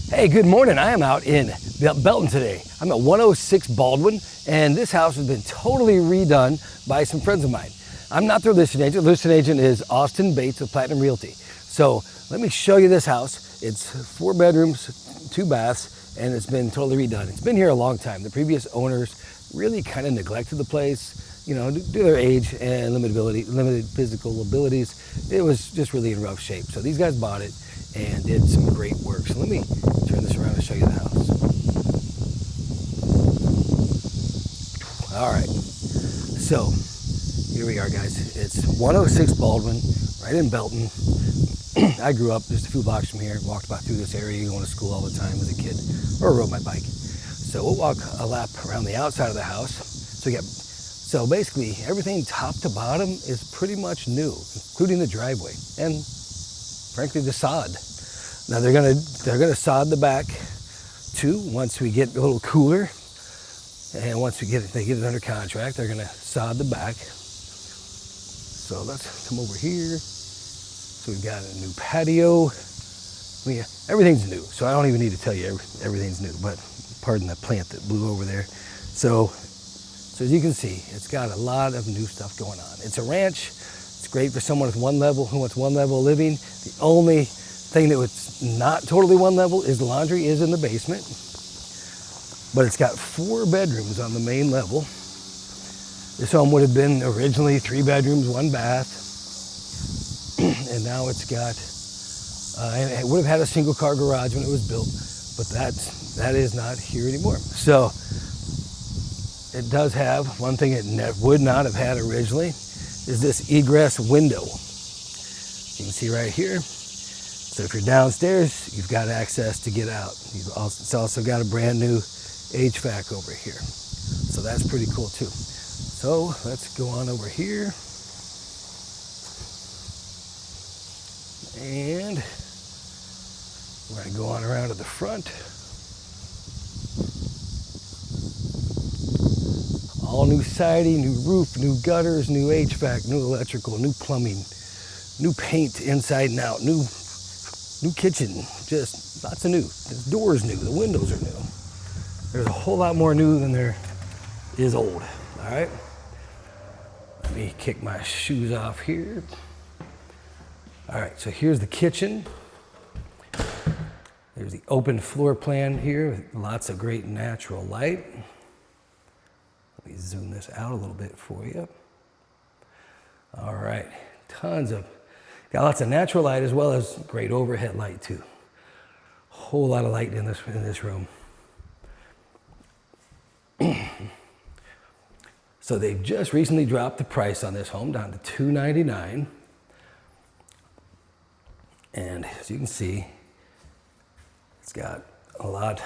Hey, good morning. I am out in Belton today. I'm at 106 Baldwin, and this house has been totally redone by some friends of mine. I'm not their listing agent. The listing agent is Austin Bates with Platinum Realty. So let me show you this house. It's 4 bedrooms, 2 baths, and it's been totally redone. It's been here a long time. The previous owners really kind of neglected the place, you know, due to their age and limited physical abilities. It was just really in rough shape. So these guys bought it and did some great work. So let me turn this around and show you the house. All right, so here we are, guys. It's 106 Baldwin, right in Belton. I grew up just a few blocks from here, walked about through this area, going to school all the time as a kid, or rode my bike. So we'll walk a lap around the outside of the house. So basically everything top to bottom is pretty much new, including the driveway and frankly the sod. Now they're gonna sod the back too once we get a little cooler, and once they get it under contract, they're gonna sod the back. So let's come over here. So we've got a new patio. Everything's new, so I don't even need to tell you everything's new, but pardon the plant that blew over there. So as you can see, it's got a lot of new stuff going on. It's a ranch. It's great for someone with one level who wants one level of living. The only thing that was not totally one level is the laundry is in the basement, but it's got 4 bedrooms on the main level. This home would have been originally 3 bedrooms, 1 bath, and now it's got, and it would have had a single car garage when it was built, but that is not here anymore. So it does have one thing it would not have had originally, is this egress window. You can see right here. So if you're downstairs, you've got access to get out. It's also got a brand new HVAC over here. So that's pretty cool too. So let's go on over here. And we're gonna go on around to the front. All new siding, new roof, new gutters, new HVAC, new electrical, new plumbing, new paint inside and out, new kitchen, just lots of new. The doors new, the windows are new. There's a whole lot more new than there is old, all right? Let me kick my shoes off here. All right, so here's the kitchen. There's the open floor plan here, with lots of great natural light. Let me zoom this out a little bit for you. All right, got lots of natural light as well as great overhead light too. Whole lot of light in this room. So they've just recently dropped the price on this home down to $299. And as you can see, it's got a lot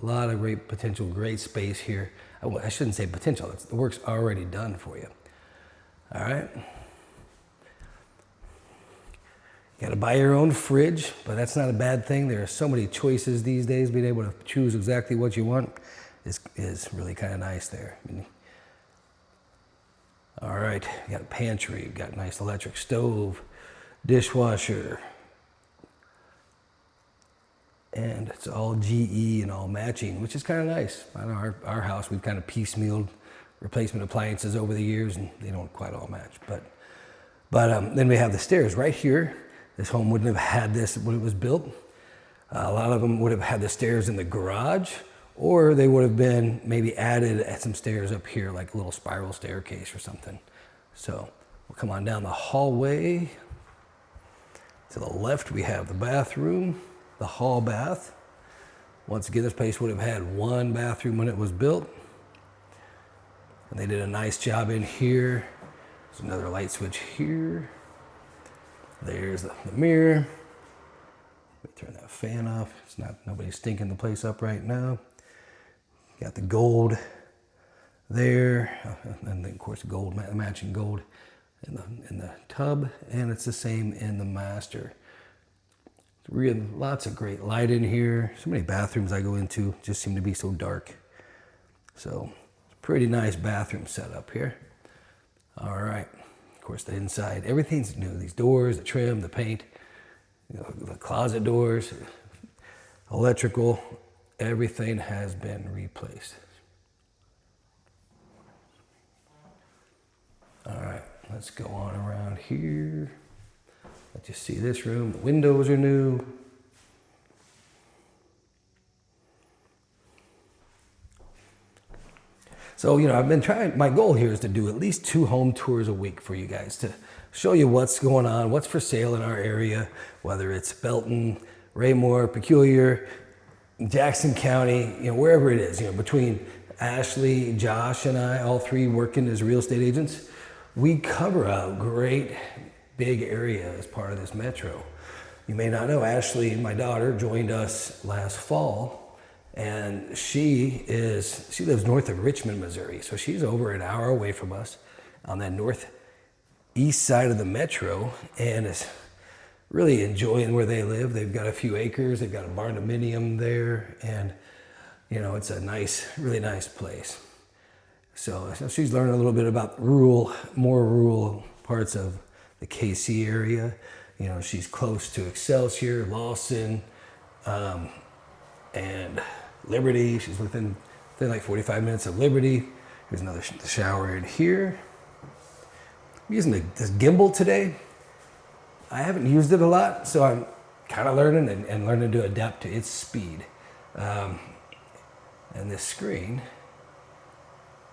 of great potential, great space here. I shouldn't say potential, the work's already done for you. All right. You gotta buy your own fridge, but that's not a bad thing. There are so many choices these days. Being able to choose exactly what you want is really kind of nice there. All right, you got a pantry, you got a nice electric stove, dishwasher, and it's all GE and all matching, which is kind of nice. On our house, we've kind of piecemealed replacement appliances over the years, and they don't quite all match. But then we have the stairs right here. This home wouldn't have had this when it was built. A lot of them would have had the stairs in the garage, or they would have been maybe added at some stairs up here, like a little spiral staircase or something. So we'll come on down the hallway. To the left, we have the bathroom, the hall bath. Once again, this place would have had 1 bathroom when it was built. And they did a nice job in here. There's another light switch here. There's the mirror. Let me turn that fan off. Nobody's stinking the place up right now. Got the gold there, and then of course gold, matching gold in the tub, and it's the same in the master. Really lots of great light in here. So many bathrooms I go into just seem to be so dark. So pretty nice bathroom setup here. All right, of course the inside, everything's new. These doors, the trim, the paint, you know, the closet doors. electrical, everything has been replaced. All right, let's go on around here. Let you see this room. The windows are new. So, I've been trying, my goal here is to do at least 2 home tours a week for you guys to show you what's going on, what's for sale in our area, whether it's Belton, Raymore, Peculiar, Jackson County, wherever it is, between Ashley, Josh, and I, all 3 working as real estate agents. We cover a great big area as part of this metro. You may not know, Ashley, my daughter, joined us last fall. And she lives north of Richmond, Missouri. So she's over an hour away from us on that northeast side of the metro and is really enjoying where they live. They've got a few acres. They've got a barndominium there. And, it's a really nice place. So she's learning a little bit about more rural parts of the KC area. She's close to Excelsior, Lawson, and Liberty. She's within like 45 minutes of Liberty. Here's another shower in here. I'm using this gimbal today. I haven't used it a lot, so I'm kind of learning and learning to adapt to its speed. And this screen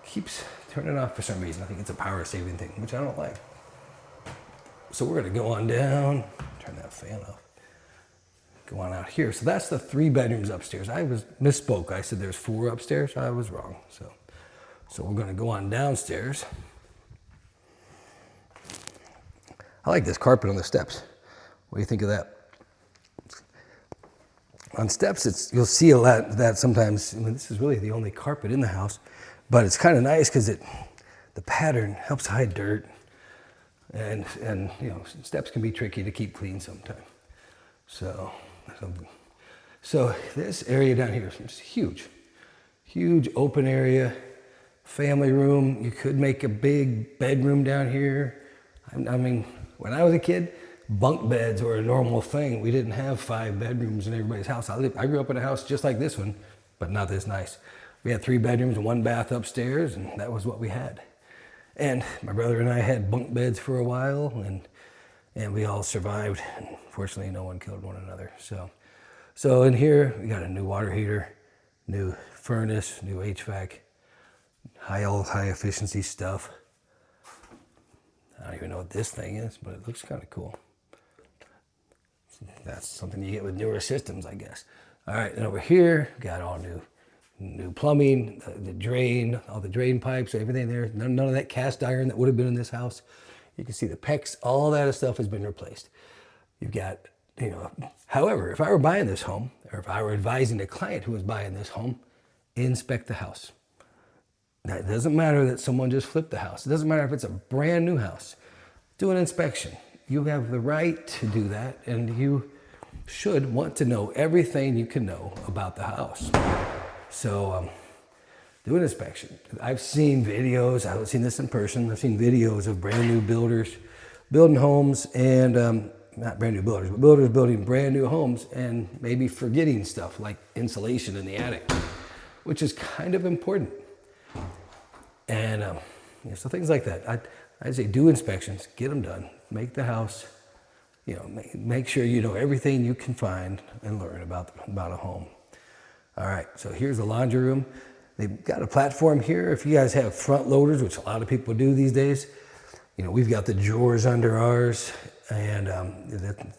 keeps turning off for some reason. I think it's a power saving thing, which I don't like. So we're gonna go on down, turn that fan off. Go on out here. So that's the 3 bedrooms upstairs. I misspoke. I said there's 4 upstairs. I was wrong. So we're going to go on downstairs. I like this carpet on the steps. What do you think of that? On steps, you'll see a lot of that sometimes. This is really the only carpet in the house, but it's kind of nice because the pattern helps hide dirt, and steps can be tricky to keep clean sometimes. So this area down here is huge open area, family room. You could make a big bedroom down here. When I was a kid, bunk beds were a normal thing. We didn't have 5 bedrooms in everybody's house. I grew up in a house just like this one, but not this nice. We had 3 bedrooms and 1 bath upstairs, and that was what we had. And my brother and I had bunk beds for a while, and we all survived. Fortunately, no one killed one another. So in here, we got a new water heater, new furnace, new HVAC, high efficiency stuff. I don't even know what this thing is, but it looks kind of cool. That's something you get with newer systems, I guess. All right, and over here, got all new plumbing, the drain, all the drain pipes, everything there. None of that cast iron that would have been in this house. You can see the PEX, all that stuff has been replaced. You've got, however, if I were buying this home, or if I were advising a client who was buying this home, inspect the house. Now, it doesn't matter that someone just flipped the house. It doesn't matter if it's a brand new house. Do an inspection. You have the right to do that, and you should want to know everything you can know about the house. So do an inspection. I've seen videos, I haven't seen this in person, I've seen videos of brand new builders building homes and, not brand new builders, but builders building brand new homes and maybe forgetting stuff like insulation in the attic, which is kind of important. And so things like that. I'd say do inspections, get them done, make the house, make sure you know everything you can find and learn about a home. All right, so here's the laundry room. They've got a platform here. If you guys have front loaders, which a lot of people do these days, we've got the drawers under ours, and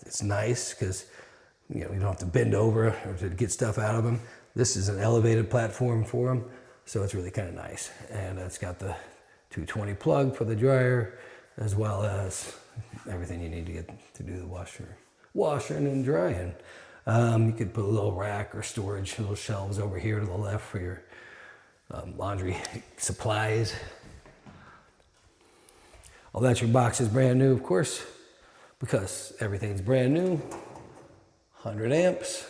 it's nice because you don't have to bend over or to get stuff out of them. This is an elevated platform for them, so it's really kind of nice. And it's got the 220 plug for the dryer, as well as everything you need to get to do the washing and drying. You could put a little rack or storage, little shelves over here to the left for your laundry supplies. All that your box is brand new, of course, because everything's brand new. 100 amps.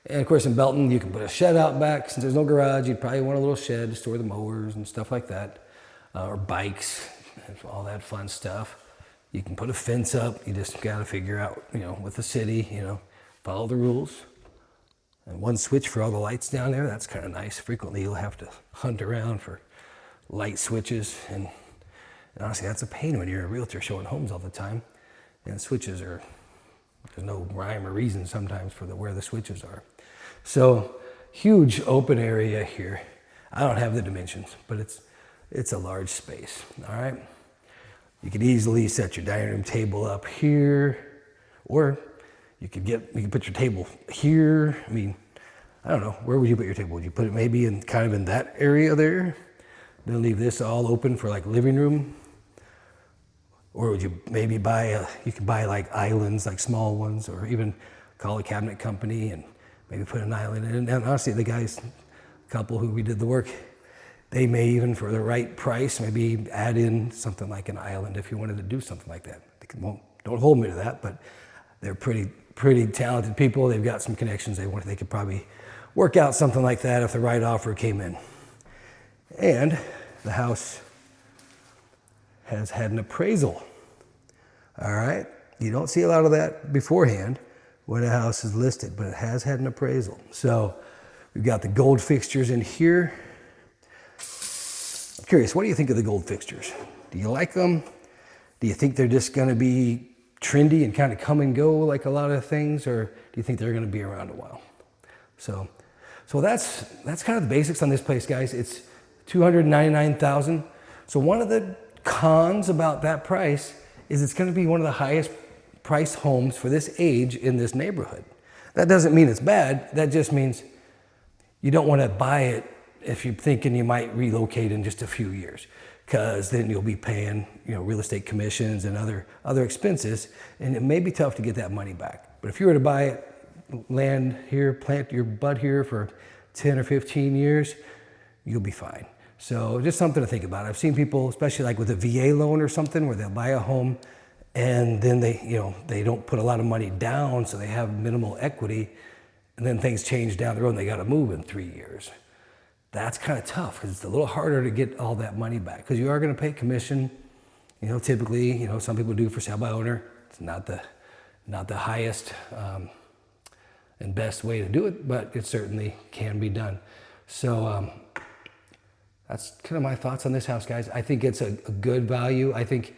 And of course in Belton, you can put a shed out back. Since there's no garage, you'd probably want a little shed to store the mowers and stuff like that. Or bikes, and all that fun stuff. You can put a fence up. You just got to figure out, with the city, follow the rules. And one switch for all the lights down there. That's kind of nice. Frequently you'll have to hunt around for light switches. And honestly, that's a pain when you're a realtor showing homes all the time. And switches are, there's no rhyme or reason sometimes for where the switches are. So huge open area here. I don't have the dimensions, but it's a large space, all right? You could easily set your dining room table up here, or you could put your table here. I mean, I don't know, where would you put your table? Would you put it maybe in kind of in that area there? Then leave this all open for like living room? Or would you maybe you can buy like islands, like small ones, or even call a cabinet company and maybe put an island in. And honestly, the guys, couple who we did the work, they may even, for the right price, maybe add in something like an island if you wanted to do something like that. Don't hold me to that, but they're pretty talented people. They've got some connections. They could probably work out something like that if the right offer came in. And the house has had an appraisal. All right, you don't see a lot of that beforehand when a house is listed, but it has had an appraisal. So we've got the gold fixtures in here. I'm curious, what do you think of the gold fixtures? Do you like them? Do you think they're just gonna be trendy and kind of come and go like a lot of things, or do you think they're gonna be around a while? So that's kind of the basics on this place, guys. It's $299,000. So one of the cons about that price is it's going to be one of the highest priced homes for this age in this neighborhood. That doesn't mean it's bad. That just means you don't want to buy it if you're thinking you might relocate in just a few years, because then you'll be paying, real estate commissions and other expenses, and it may be tough to get that money back. But if you were to buy land here, plant your butt here for 10 or 15 years, you'll be fine. So just something to think about. I've seen people, especially like with a VA loan or something, where they'll buy a home and then they don't put a lot of money down, so they have minimal equity, and then things change down the road and they got to move in 3 years. That's kind of tough because it's a little harder to get all that money back, because you are going to pay commission. Typically, some people do for sale by owner. It's not the highest and best way to do it, but it certainly can be done. So that's kind of my thoughts on this house, guys. I think it's a good value. I think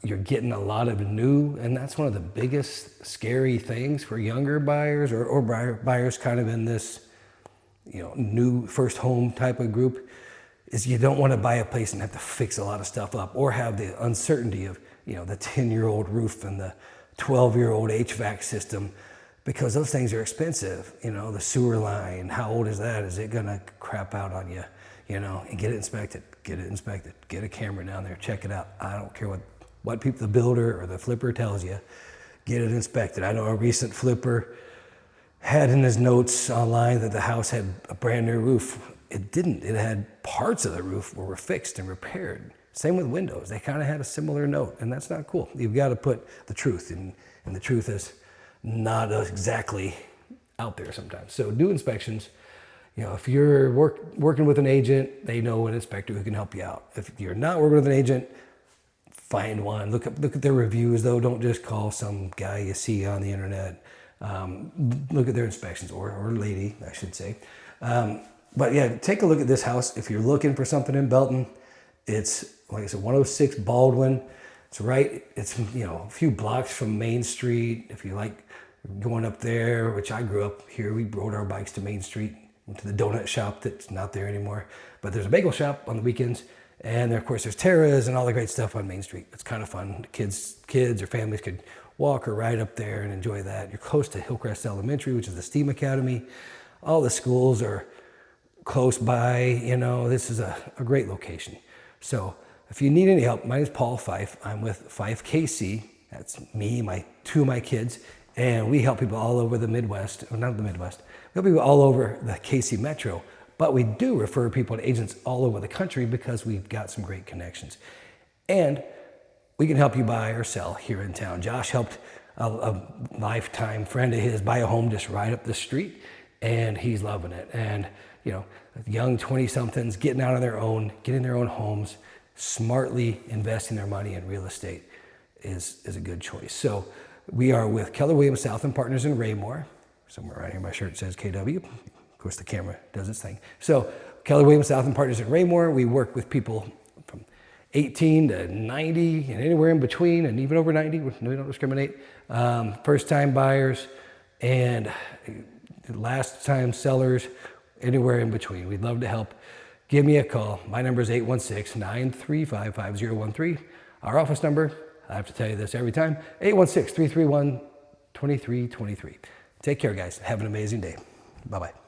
you're getting a lot of new, and that's one of the biggest scary things for younger buyers or buyers kind of in this, new first home type of group, is you don't want to buy a place and have to fix a lot of stuff up, or have the uncertainty of, the 10-year-old roof and the 12-year-old HVAC system, because those things are expensive. The sewer line, how old is that? Is it gonna crap out on you? And get it inspected, get a camera down there, check it out. I don't care what people, the builder or the flipper tells you, get it inspected. I know a recent flipper had in his notes online that the house had a brand new roof. It didn't. It had parts of the roof were fixed and repaired. Same with windows. They kind of had a similar note, and that's not cool. You've got to put the truth in, and the truth is not exactly out there sometimes. So do inspections. If you're working with an agent, they know an inspector who can help you out. If you're not working with an agent, find one. Look at their reviews, though. Don't just call some guy you see on the internet. Look at their inspections, or lady, I should say. But yeah, take a look at this house. If you're looking for something in Belton, it's, like I said, 106 Baldwin. It's a few blocks from Main Street. If you like going up there, which I grew up here, we rode our bikes to Main Street, went to the donut shop that's not there anymore. But there's a bagel shop on the weekends. And there, of course, there's Terra's and all the great stuff on Main Street. It's kind of fun. Kids or families could walk or ride up there and enjoy that. You're close to Hillcrest Elementary, which is the STEAM Academy. All the schools are close by. This is a great location. So if you need any help, my name is Paul Fyffe. I'm with Fyffe KC. That's me, two of my kids. And we help people all over the Midwest, or not the Midwest, we help people all over the KC Metro. But we do refer people to agents all over the country because we've got some great connections. And we can help you buy or sell here in town. Josh helped a lifetime friend of his buy a home just right up the street, and he's loving it. And, young 20-somethings getting out on their own, getting their own homes, smartly investing their money in real estate is a good choice. So we are with Keller Williams Southland Partners in Raymore. Somewhere around here, my shirt says KW. Of course, the camera does its thing. So Keller Williams Southland Partners in Raymore, we work with people from 18 to 90 and anywhere in between, and even over 90, we don't discriminate. First-time buyers and last-time sellers, anywhere in between. We'd love to help. Give me a call. My number is 816-935-5013. Our office number, I have to tell you this every time, 816-331-2323. Take care, guys. Have an amazing day. Bye-bye.